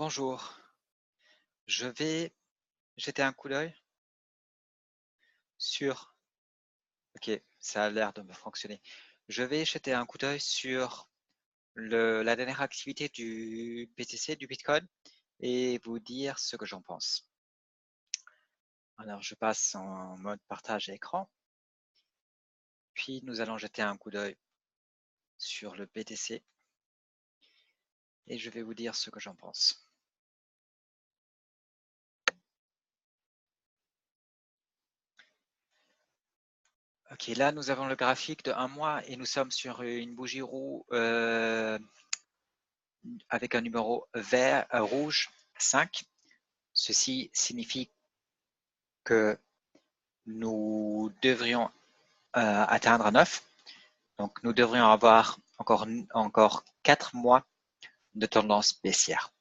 Bonjour, je vais jeter un coup d'œil sur… Ok, ça a l'air de me fonctionner. Je vais jeter un coup d'œil sur la dernière activité du BTC, du Bitcoin, et vous dire ce que j'en pense. Alors, je passe en mode partage écran. Puis, nous allons jeter un coup d'œil sur le BTC et je vais vous dire ce que j'en pense. Ok, là, nous avons le graphique de 1 mois et nous sommes sur une bougie roue avec un numéro vert, rouge 5. Ceci signifie que nous devrions atteindre 9. Donc, nous devrions avoir encore 4 mois de tendance baissière.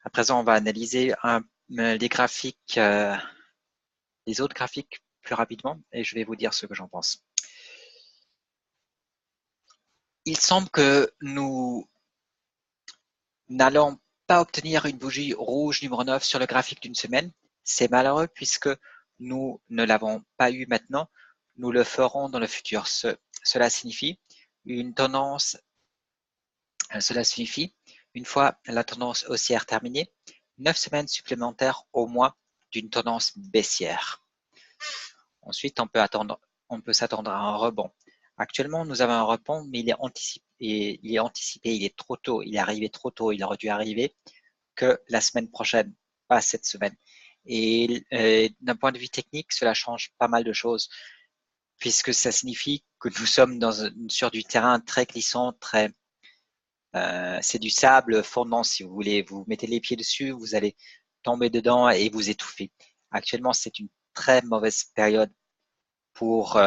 À présent, on va analyser les graphiques, les autres graphiques plus rapidement et je vais vous dire ce que j'en pense. Il semble que nous n'allons pas obtenir une bougie rouge numéro 9 sur le graphique d'une semaine. C'est malheureux puisque nous ne l'avons pas eu maintenant. Nous le ferons dans le futur. Cela signifie une tendance, une fois la tendance haussière terminée, 9 semaines supplémentaires au moins d'une tendance baissière. Ensuite, on peut s'attendre à un rebond. Actuellement, nous avons un rebond, mais il est anticipé, il est trop tôt, il est arrivé trop tôt, il aurait dû arriver que la semaine prochaine, pas cette semaine. Et d'un point de vue technique, cela change pas mal de choses, puisque ça signifie que nous sommes sur du terrain très glissant, c'est du sable fondant, si vous voulez. Vous mettez les pieds dessus, vous allez tomber dedans et vous étouffer. Actuellement, c'est une très mauvaise période pour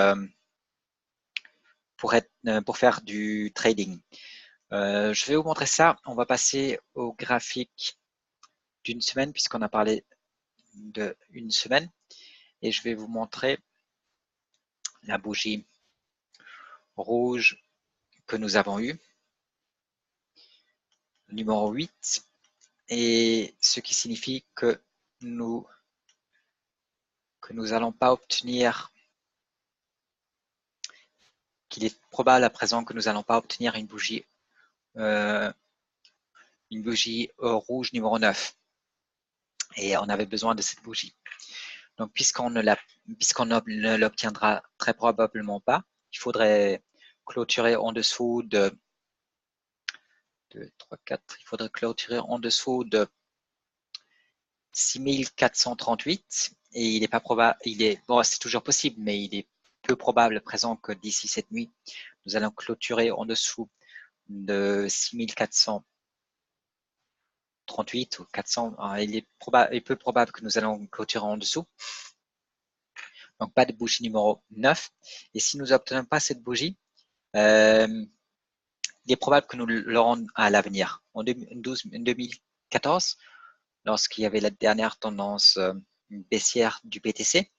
faire du trading. Je vais vous montrer ça. On va passer au graphique d'une semaine, puisqu'on a parlé d'une semaine. Et je vais vous montrer la bougie rouge que nous avons eue, numéro 8, et ce qui signifie que nous n'allons pas obtenir, qu'il est probable à présent que nous n'allons pas obtenir une bougie rouge numéro 9. Et on avait besoin de cette bougie. Donc, puisqu'on ne l'obtiendra très probablement pas, il faudrait clôturer en dessous de 2, 3, 4, il faudrait clôturer en dessous de 6438 et il n'est pas probable, bon, c'est toujours possible, mais il est peu probable à présent que d'ici cette nuit, nous allons clôturer en dessous de 6438 ou 400. Il est peu probable que nous allons clôturer en dessous. Donc, pas de bougie numéro 9. Et si nous n'obtenons pas cette bougie, il est probable que nous l'aurons à l'avenir. En 2014, lorsqu'il y avait la dernière tendance baissière du BTC,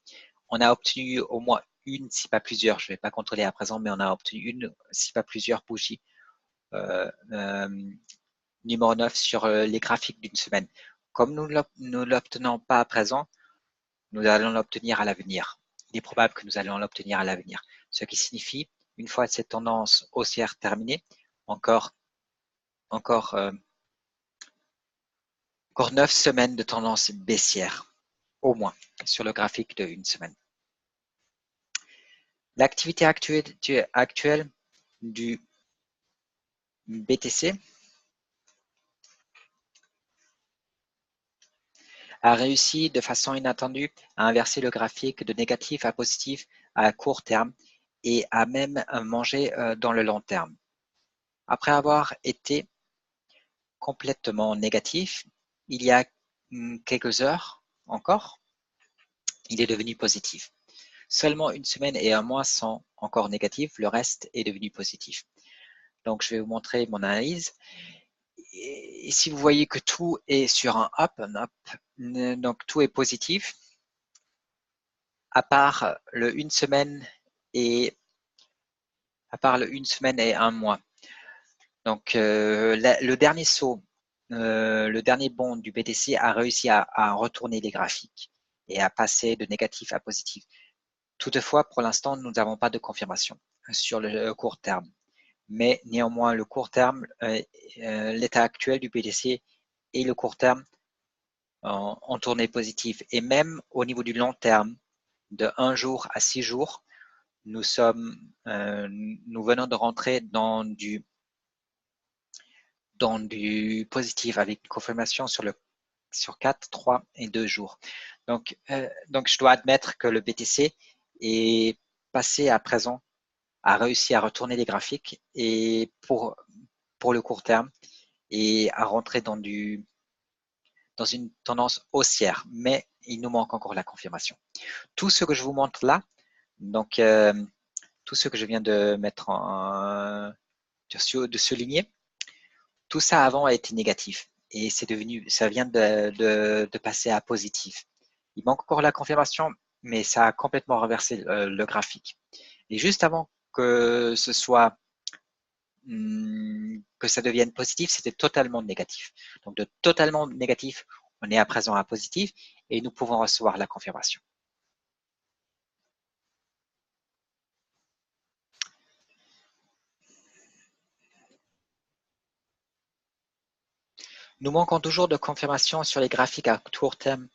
on a obtenu au moins une, si pas plusieurs, je ne vais pas contrôler à présent, mais on a obtenu une, si pas plusieurs bougies numéro 9 sur les graphiques d'une semaine. Comme nous ne l'obtenons pas à présent, nous allons l'obtenir à l'avenir. Il est probable que nous allons l'obtenir à l'avenir. Ce qui signifie, une fois cette tendance haussière terminée, encore 9 semaines de tendance baissière, au moins, sur le graphique de une semaine. L'activité actuelle du BTC a réussi de façon inattendue à inverser le graphique de négatif à positif à court terme et à même manger dans le long terme. Après avoir été complètement négatif, il y a quelques heures encore, il est devenu positif. Seulement une semaine et un mois sont encore négatifs, le reste est devenu positif. Donc, je vais vous montrer mon analyse. Et si vous voyez que tout est sur un up, donc tout est positif, à part le une semaine et un mois. Donc, le dernier saut le dernier bond du BTC a réussi à retourner les graphiques et à passer de négatif à positif. Toutefois, pour l'instant, nous n'avons pas de confirmation sur le court terme. Mais néanmoins, le court terme, l'état actuel du BTC et le court terme ont tourné positif. Et même au niveau du long terme, de 1 jour à 6 jours, nous venons de rentrer dans du positif avec une confirmation sur 4, 3 et 2 jours. Donc, je dois admettre que le BTC est passé à présent, a réussi à retourner les graphiques et pour le court terme et à rentrer dans une tendance haussière, mais il nous manque encore la confirmation. Tout ce que je vous montre là, donc tout ce que je viens de mettre de souligner, tout ça avant a été négatif et ça vient de passer à positif. Il manque encore la confirmation, mais ça a complètement renversé le graphique. Et juste avant que que ça devienne positif, c'était totalement négatif. Donc de totalement négatif, on est à présent à positif et nous pouvons recevoir la confirmation. Nous manquons toujours de confirmation sur les graphiques à court terme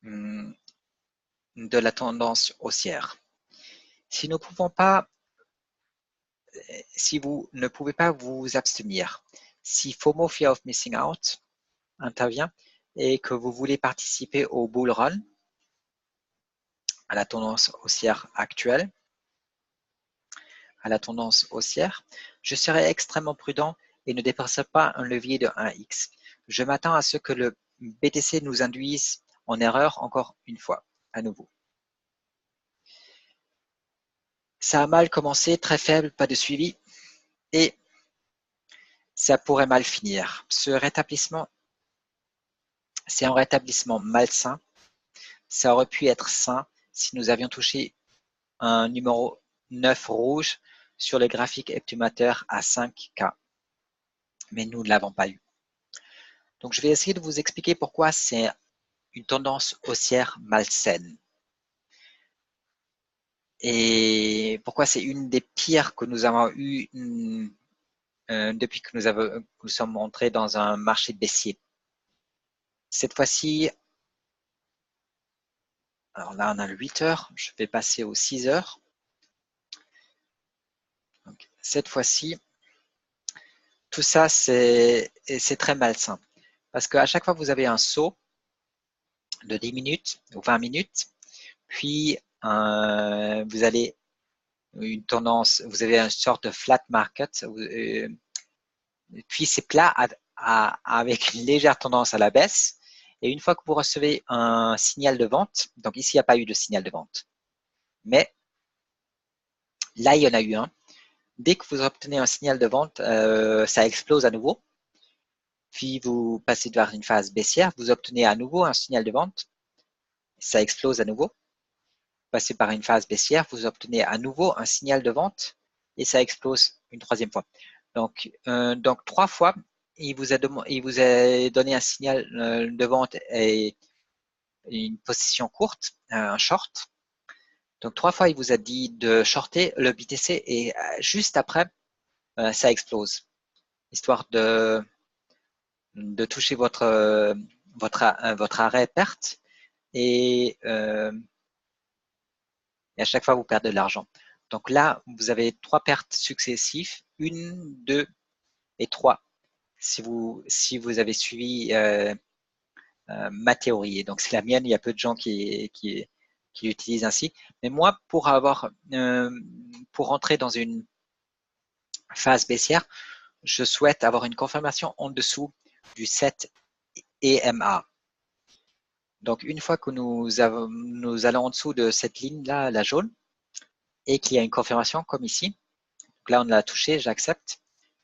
de la tendance haussière. Si vous ne pouvez pas vous abstenir, si FOMO, Fear of Missing Out, intervient et que vous voulez participer au bull run, à la tendance haussière actuelle, à la tendance haussière, je serai extrêmement prudent et ne dépasserai pas un levier de 1x. Je m'attends à ce que le BTC nous induise en erreur encore une fois, à nouveau. Ça a mal commencé, très faible, pas de suivi, et ça pourrait mal finir. Ce rétablissement, c'est un rétablissement malsain. Ça aurait pu être sain si nous avions touché un numéro 9 rouge sur le graphique hebdomadaire à 5K. Mais nous ne l'avons pas eu. Donc, je vais essayer de vous expliquer pourquoi c'est une tendance haussière malsaine. Et pourquoi c'est une des pires que nous avons eues depuis que nous sommes entrés dans un marché baissier. Cette fois-ci, alors là on a le 8 heures, je vais passer aux 6 heures. Donc, cette fois-ci, tout ça c'est très malsain. Parce qu'à chaque fois que vous avez un saut de 10 minutes ou 20 minutes, puis vous avez une tendance, vous avez une sorte de flat market, puis c'est plat avec une légère tendance à la baisse. Et une fois que vous recevez un signal de vente, donc ici il n'y a pas eu de signal de vente, mais là il y en a eu un. Dès que vous obtenez un signal de vente, ça explose à nouveau. Puis vous passez vers une phase baissière, vous obtenez à nouveau un signal de vente, ça explose à nouveau. Vous passez par une phase baissière, vous obtenez à nouveau un signal de vente et ça explose une troisième fois. Donc 3 fois, il vous a donné un signal de vente et une position courte, un short. Donc 3 fois, il vous a dit de shorter le BTC et juste après, ça explose, histoire de toucher votre arrêt perte et à chaque fois, vous perdez de l'argent. Donc là, vous avez 3 pertes successives, 1, 2 et 3, si vous avez suivi ma théorie. Et donc, c'est la mienne, il y a peu de gens qui l'utilisent ainsi. Mais moi, pour entrer dans une phase baissière, je souhaite avoir une confirmation en dessous du 7 EMA. Donc, une fois que nous allons en dessous de cette ligne-là, la jaune, et qu'il y a une confirmation comme ici, donc là, on l'a touché, j'accepte.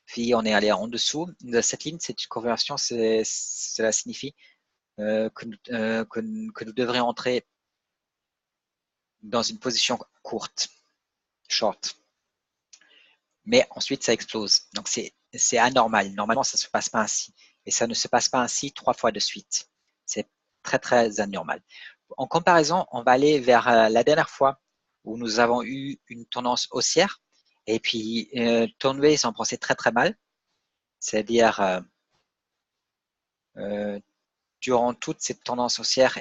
Puis, on est allé en dessous de cette ligne, cette confirmation, cela signifie que nous devrions entrer dans une position courte, short. Mais ensuite, ça explose. Donc, c'est anormal. Normalement, ça ne se passe pas ainsi. Et ça ne se passe pas ainsi 3 fois de suite. C'est très, très anormal. En comparaison, on va aller vers la dernière fois où nous avons eu une tendance haussière. Et puis, Turnway s'en pensait très, très mal. C'est-à-dire, durant toute cette tendance haussière,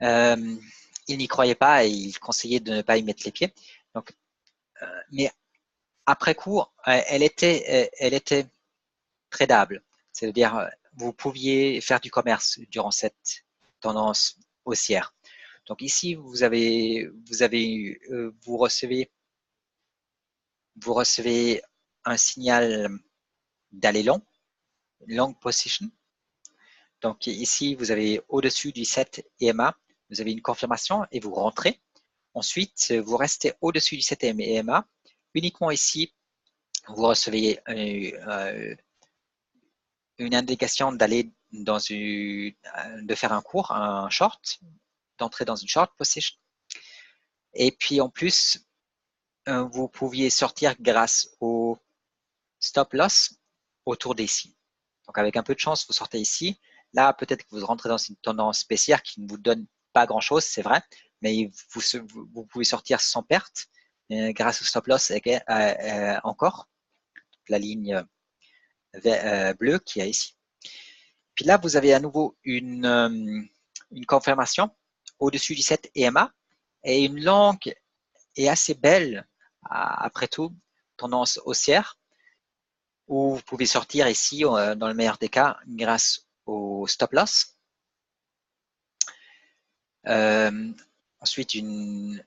il n'y croyait pas et il conseillait de ne pas y mettre les pieds. Donc, mais après coup, elle était tradable. C'est-à-dire, vous pouviez faire du commerce durant cette tendance haussière. Donc ici, vous recevez un signal d'aller long position. Donc ici, vous avez au-dessus du 7 EMA, vous avez une confirmation et vous rentrez. Ensuite, vous restez au-dessus du 7 EMA. Uniquement ici, vous recevez une indication d'aller de faire un cours, un short, d'entrer dans une short position. Et puis en plus, vous pouviez sortir grâce au stop loss autour d'ici. Donc avec un peu de chance, vous sortez ici. Là, peut-être que vous rentrez dans une tendance baissière qui ne vous donne pas grand-chose, c'est vrai, mais vous pouvez sortir sans perte grâce au stop loss encore, la ligne bleue qui est ici. Puis là, vous avez à nouveau une confirmation au-dessus du 7 EMA et une longue et assez belle, après tout, tendance haussière où vous pouvez sortir ici, dans le meilleur des cas, grâce au stop loss. Ensuite, une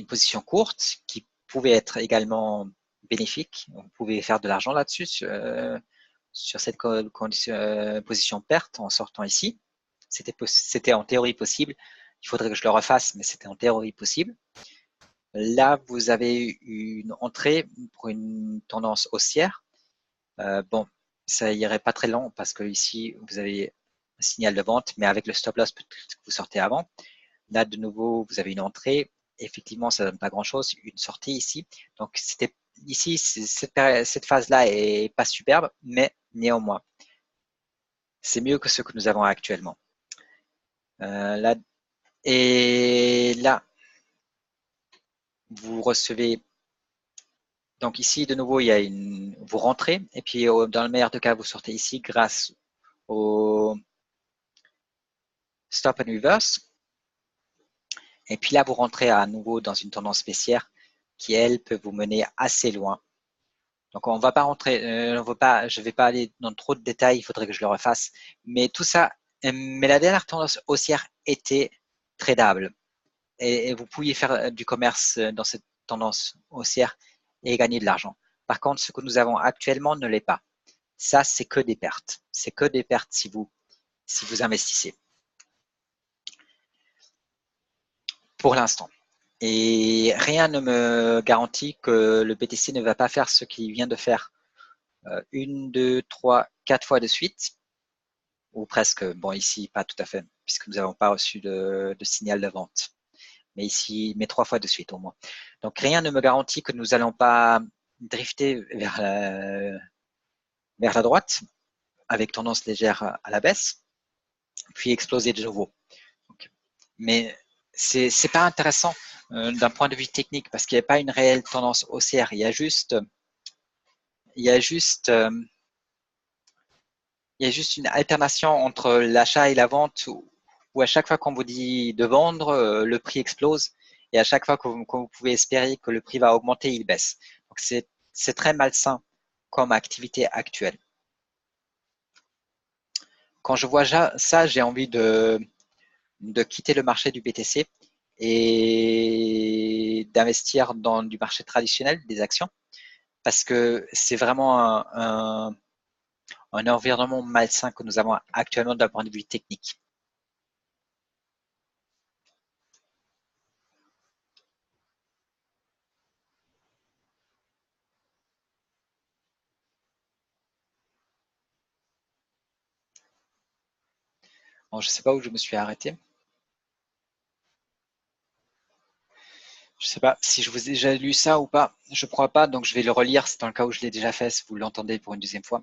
position courte qui pouvait être également bénéfique. Vous pouvez faire de l'argent là-dessus sur cette position perte en sortant ici. C'était en théorie possible. Il faudrait que je le refasse, mais c'était en théorie possible. Là, vous avez une entrée pour une tendance haussière. Bon, ça irait pas très long parce que ici, vous avez un signal de vente, mais avec le stop loss, peut-être que vous sortez avant. Là, de nouveau, vous avez une entrée. Effectivement, ça donne pas grand-chose. Une sortie ici. Donc, c'était ici, cette phase-là est pas superbe, mais néanmoins, c'est mieux que ce que nous avons actuellement. Là, et là, vous recevez. Donc ici, de nouveau, vous rentrez et puis dans le meilleur des cas, vous sortez ici grâce au stop and reverse. Et puis là, vous rentrez à nouveau dans une tendance baissière qui, elle, peut vous mener assez loin. Donc, on va pas rentrer, je vais pas aller dans trop de détails, il faudrait que je le refasse. Mais tout ça, mais la dernière tendance haussière était tradable. Et vous pouviez faire du commerce dans cette tendance haussière et gagner de l'argent. Par contre, ce que nous avons actuellement ne l'est pas. Ça, c'est que des pertes. C'est que des pertes si vous investissez. Pour l'instant. Et rien ne me garantit que le BTC ne va pas faire ce qu'il vient de faire 1, 2, 3, 4 fois de suite, ou presque, bon ici pas tout à fait, puisque nous n'avons pas reçu de signal de vente, mais ici, mais 3 fois de suite au moins. Donc rien ne me garantit que nous n'allons pas drifter vers la droite, avec tendance légère à la baisse, puis exploser de nouveau. Donc, mais c'est pas intéressant d'un point de vue technique parce qu'il n'y a pas une réelle tendance haussière. Il y a juste une alternation entre l'achat et la vente où à chaque fois qu'on vous dit de vendre, le prix explose et à chaque fois que vous pouvez espérer que le prix va augmenter, il baisse. Donc c'est très malsain comme activité actuelle. Quand je vois ça, j'ai envie de quitter le marché du BTC et d'investir dans du marché traditionnel des actions parce que c'est vraiment un environnement malsain que nous avons actuellement d'un point de vue technique. Bon, je ne sais pas où je me suis arrêté. Je ne sais pas si je vous ai déjà lu ça ou pas. Je ne crois pas, donc je vais le relire. C'est dans le cas où je l'ai déjà fait, si vous l'entendez pour une deuxième fois.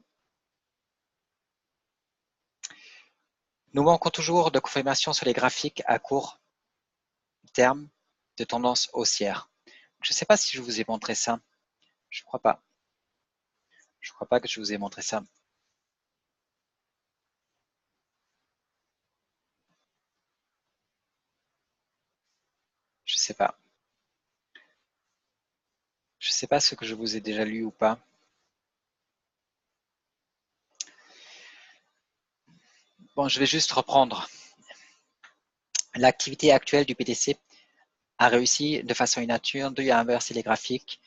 Nous manquons toujours de confirmation sur les graphiques à court terme de tendance haussière. Je ne sais pas si je vous ai montré ça. Je ne crois pas. Je ne crois pas que je vous ai montré ça. Je ne sais pas. Je ne sais pas ce que je vous ai déjà lu ou pas. Bon, je vais juste reprendre. L'activité actuelle du BTC a réussi de façon inattendue à inverser les graphiques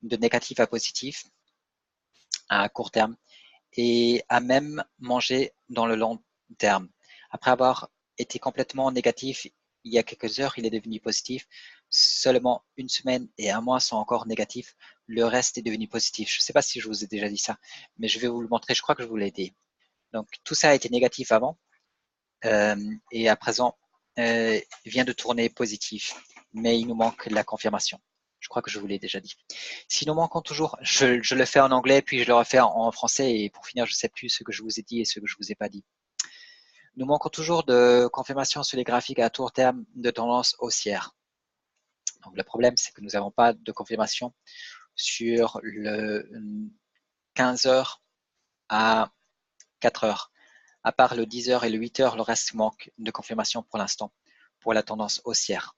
de négatif à positif à court terme et a même mangé dans le long terme. Après avoir été complètement négatif il y a quelques heures, il est devenu positif. Seulement une semaine et un mois sont encore négatifs. Le reste est devenu positif. Je ne sais pas si je vous ai déjà dit ça, mais je vais vous le montrer. Je crois que je vous l'ai dit. Donc tout ça a été négatif avant et à présent vient de tourner positif, mais il nous manque la confirmation. Je crois que je vous l'ai déjà dit. Si nous manquons toujours, je le fais en anglais, puis je le refais en français, et pour finir, je ne sais plus ce que je vous ai dit et ce que je ne vous ai pas dit. Nous manquons toujours de confirmation sur les graphiques à court terme de tendance haussière. Donc le problème, c'est que nous n'avons pas de confirmation sur le 15 heures à 4 heures. À part le 10 heures et le 8 heures, le reste manque de confirmation pour l'instant pour la tendance haussière.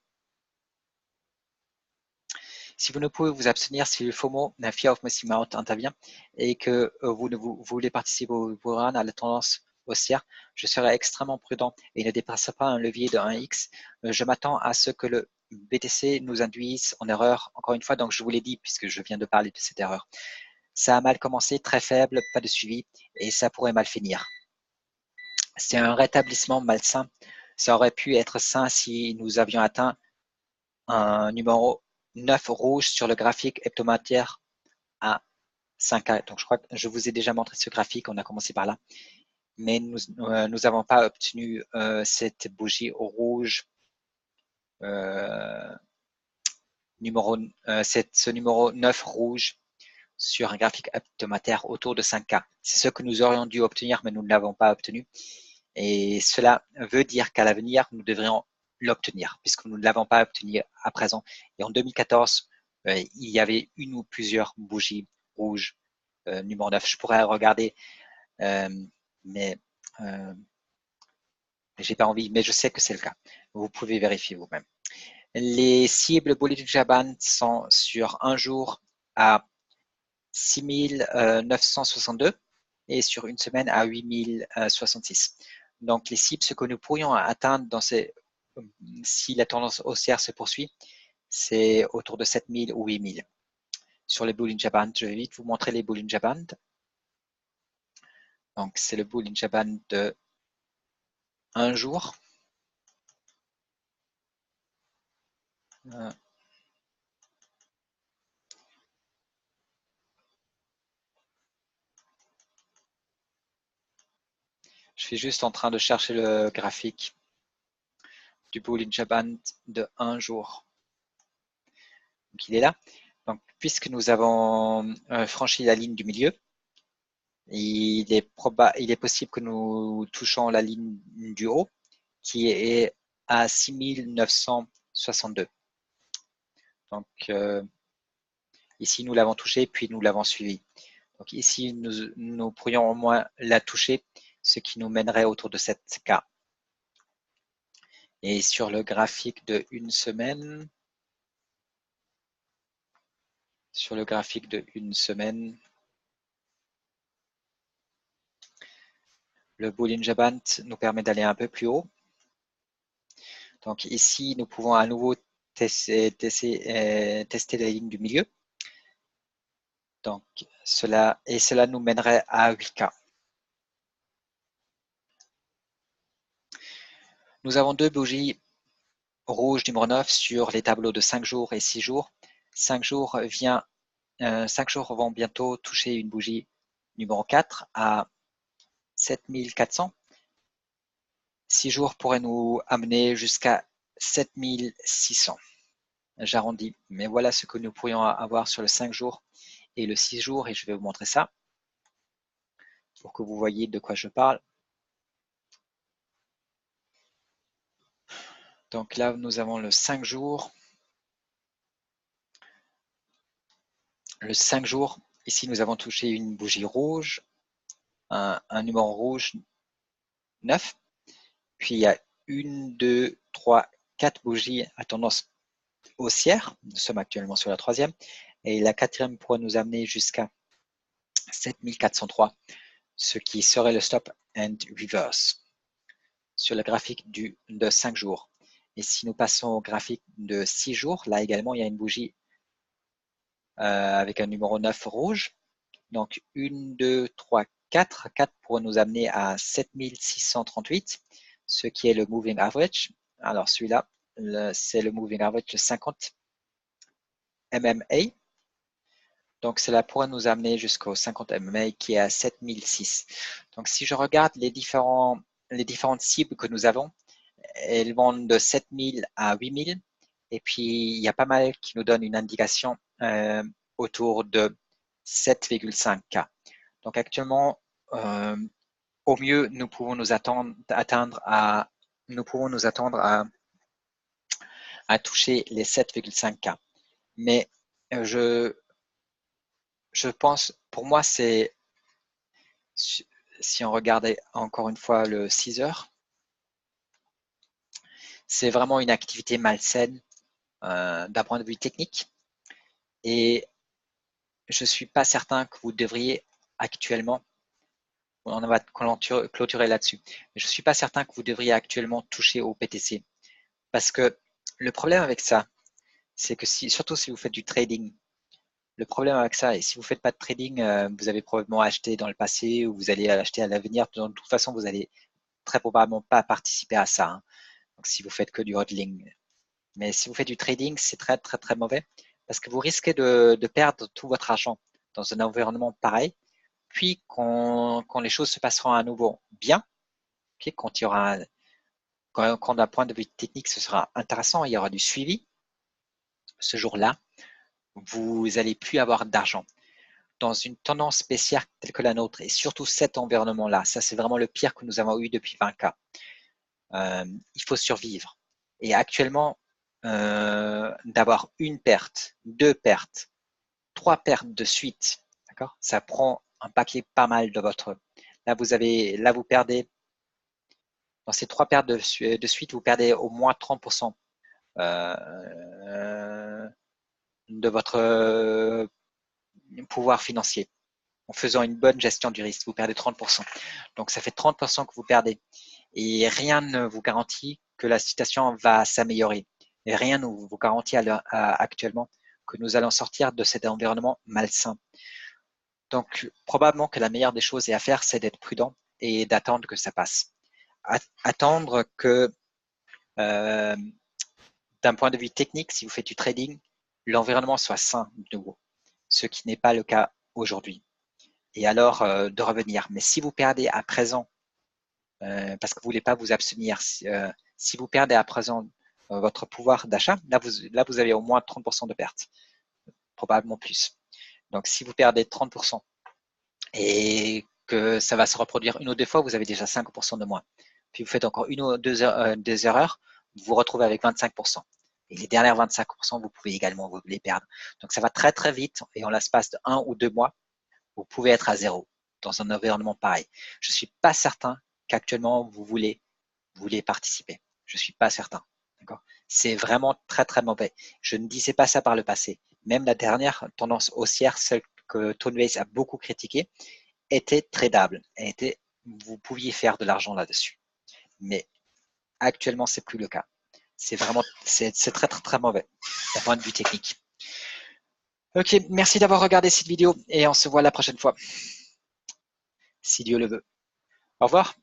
Si vous ne pouvez vous abstenir, si le FOMO, la Fear of Missing Out, intervient et que vous voulez participer au run à la tendance haussière, je serai extrêmement prudent et ne dépasse pas un levier de 1x. Je m'attends à ce que le BTC nous induise en erreur, encore une fois, donc je vous l'ai dit puisque je viens de parler de cette erreur. Ça a mal commencé, très faible, pas de suivi et ça pourrait mal finir. C'est un rétablissement malsain. Ça aurait pu être sain si nous avions atteint un numéro 9 rouge sur le graphique hebdomadaire à 5A. Donc, je crois que je vous ai déjà montré ce graphique. On a commencé par là. Mais nous n'avons pas obtenu cette bougie rouge ce numéro 9 rouge sur un graphique hebdomadaire autour de 5K. C'est ce que nous aurions dû obtenir, mais nous ne l'avons pas obtenu. Et cela veut dire qu'à l'avenir, nous devrions l'obtenir, puisque nous ne l'avons pas obtenu à présent. Et en 2014, il y avait une ou plusieurs bougies rouges numéro 9. Je pourrais regarder, mais j'ai pas envie, mais je sais que c'est le cas. Vous pouvez vérifier vous-même. Les cibles Bollinger Band sont sur un jour à 6962 et sur une semaine à 8066. Donc les cibles, ce que nous pourrions atteindre dans si la tendance haussière se poursuit, c'est autour de 7000 ou 8000. Sur les Bollinger Band, je vais vite vous montrer les Bollinger Band. Donc c'est le Bollinger Band de un jour. Je suis juste en train de chercher le graphique du Bollinger Band de un jour. Donc il est là. Donc puisque nous avons franchi la ligne du milieu, il est possible que nous touchons la ligne du haut qui est à 6962. Donc ici nous l'avons touché puis nous l'avons suivi. Donc ici nous pourrions au moins la toucher, ce qui nous mènerait autour de 7K. Et sur le graphique de une semaine, le Bollinger Band nous permet d'aller un peu plus haut. Donc ici, nous pouvons à nouveau tester la ligne du milieu. Donc cela nous mènerait à 8K. Nous avons deux bougies rouges numéro 9 sur les tableaux de 5 jours et 6 jours. 5 jours vont bientôt toucher une bougie numéro 4 à 7400. 6 jours pourraient nous amener jusqu'à 7600. J'arrondis, mais voilà ce que nous pourrions avoir sur le 5 jours et le 6 jours, et je vais vous montrer ça pour que vous voyez de quoi je parle. Donc là, nous avons le 5 jours. Le 5 jours, ici, nous avons touché une bougie rouge, un numéro rouge 9. Puis il y a 1, 2, 3, 4 bougies à tendance haussière. Nous sommes actuellement sur la troisième. Et la quatrième pourrait nous amener jusqu'à 7403, ce qui serait le stop and reverse sur le graphique de 5 jours. Et si nous passons au graphique de 6 jours, là également, il y a une bougie avec un numéro 9 rouge. Donc 1, 2, 3, 4. 4 pourrait nous amener à 7638, ce qui est le moving average. Alors celui-là, c'est le moving average de 50 MMA. Donc cela pourrait nous amener jusqu'au 50 MMA qui est à 7006. Donc si je regarde les différentes cibles que nous avons, elles vont de 7000 à 8000. Et puis il y a pas mal qui nous donnent une indication autour de 7,5K. Donc actuellement, au mieux, nous pouvons nous attendre à toucher les 7,5K. Mais je pense, pour moi, c'est, si on regardait encore une fois le 6 heures, c'est vraiment une activité malsaine d'un point de vue technique. Et je ne suis pas certain que vous devriez actuellement, on va clôturer là-dessus, mais je ne suis pas certain que vous devriez actuellement toucher au PTC. Parce que le problème avec ça, c'est que surtout si vous faites du trading, le problème avec ça, et si vous ne faites pas de trading, vous avez probablement acheté dans le passé ou vous allez acheter à l'avenir. De toute façon, vous allez très probablement pas participer à ça. Hein. Donc, si vous faites que du hodling. Mais si vous faites du trading, c'est très, très, très mauvais parce que vous risquez de perdre tout votre argent dans un environnement pareil. Puis, quand les choses se passeront à nouveau bien, okay, quand il y aura quand d'un point de vue technique, ce sera intéressant, il y aura du suivi. Ce jour-là, vous n'allez plus avoir d'argent. Dans une tendance baissière telle que la nôtre, et surtout cet environnement-là, ça c'est vraiment le pire que nous avons eu depuis 20K. Il faut survivre. Et actuellement, d'avoir une perte, 2 pertes, 3 pertes de suite, d'accord, ça prend un paquet pas mal de votre. Là, vous perdez, dans ces 3 pertes de suite, vous perdez au moins 30% de votre pouvoir financier. En faisant une bonne gestion du risque, vous perdez 30%. Donc, ça fait 30% que vous perdez. Et rien ne vous garantit que la situation va s'améliorer. Et rien ne vous garantit actuellement que nous allons sortir de cet environnement malsain. Donc, probablement que la meilleure des choses à faire, c'est d'être prudent et d'attendre que ça passe. Attendre que, d'un point de vue technique, si vous faites du trading, l'environnement soit sain de nouveau, ce qui n'est pas le cas aujourd'hui. Et alors de revenir. Mais si vous perdez à présent, parce que vous ne voulez pas vous abstenir, si vous perdez à présent votre pouvoir d'achat, là vous avez au moins 30% de perte, probablement plus. Donc si vous perdez 30% et que ça va se reproduire une ou deux fois, vous avez déjà 5% de moins. Puis vous faites encore une ou deux erreurs, vous vous retrouvez avec 25%. Et les dernières 25%, vous pouvez également les perdre. Donc ça va très très vite et en l'espace de 1 ou 2 mois, vous pouvez être à zéro dans un environnement pareil. Je ne suis pas certain qu'actuellement vous voulez participer. Je ne suis pas certain. C'est vraiment très très mauvais. Je ne disais pas ça par le passé. Même la dernière tendance haussière, celle que Tone Vays a beaucoup critiquée, était tradable. Vous pouviez faire de l'argent là-dessus. Mais actuellement, c'est plus le cas. C'est très très très mauvais d'un point de vue technique. Ok, merci d'avoir regardé cette vidéo et on se voit la prochaine fois, si Dieu le veut. Au revoir.